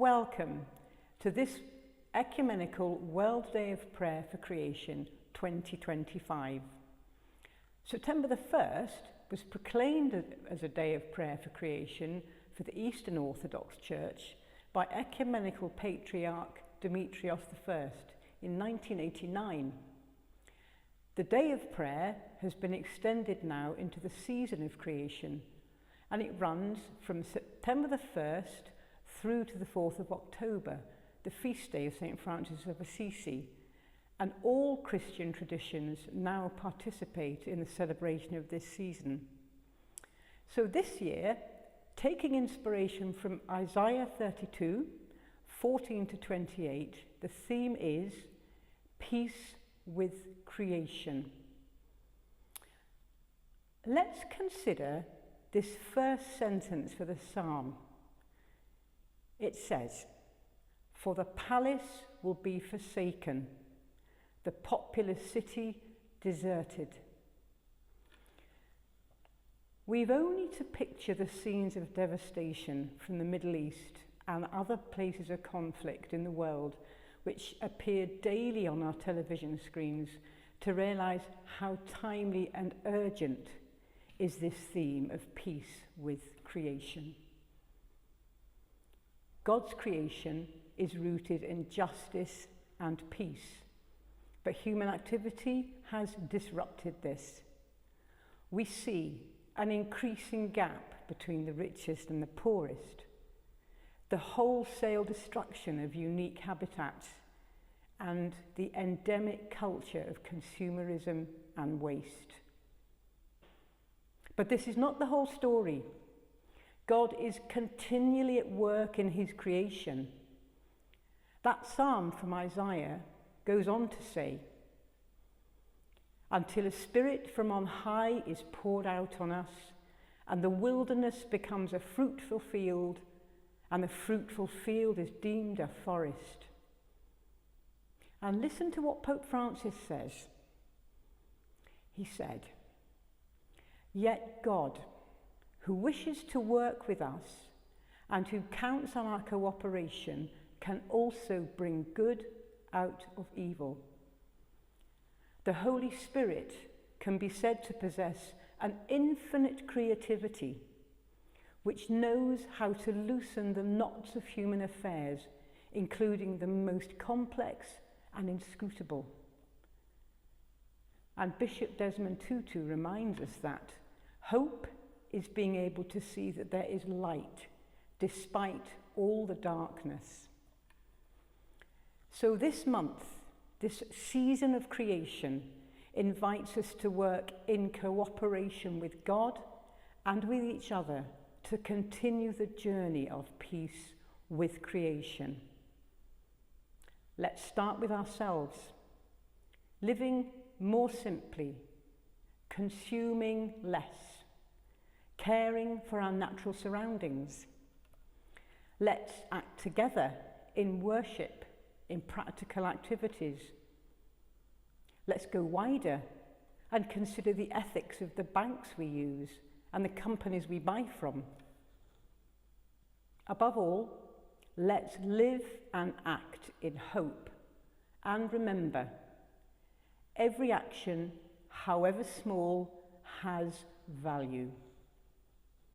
Welcome to this Ecumenical World Day of Prayer for Creation 2025. September the 1st was proclaimed as a day of prayer for creation for the Eastern Orthodox Church by Ecumenical Patriarch Demetrios I in 1989. The Day of Prayer has been extended now into the season of creation, and it runs from September the 1st through to the 4th of October, the feast day of Saint Francis of Assisi, and all Christian traditions now participate in the celebration of this season. So this year, taking inspiration from Isaiah 32, 14 to 28, the theme is Peace with Creation. Let's consider this first sentence for the psalm. It says, "For the palace will be forsaken, the populous city deserted." We've only to picture the scenes of devastation from the Middle East and other places of conflict in the world which appear daily on our television screens to realise how timely and urgent is this theme of peace with creation. God's creation is rooted in justice and peace, but human activity has disrupted this. We see an increasing gap between the richest and the poorest, the wholesale destruction of unique habitats, and the endemic culture of consumerism and waste. But this is not the whole story. God is continually at work in his creation. That psalm from Isaiah goes on to say, "Until a spirit from on high is poured out on us, and the wilderness becomes a fruitful field, and the fruitful field is deemed a forest." And listen to what Pope Francis says. He said, "Yet God, who wishes to work with us and who counts on our cooperation, can also bring good out of evil." The Holy Spirit can be said to possess an infinite creativity which knows how to loosen the knots of human affairs, including the most complex and inscrutable. And Bishop Desmond Tutu reminds us that hope is being able to see that there is light despite all the darkness. So this month, this season of creation invites us to work in cooperation with God and with each other to continue the journey of peace with creation. Let's start with ourselves, living more simply, consuming less, caring for our natural surroundings. Let's act together in worship, in practical activities. Let's go wider and consider the ethics of the banks we use and the companies we buy from. Above all, let's live and act in hope, and remember, every action, however small, has value.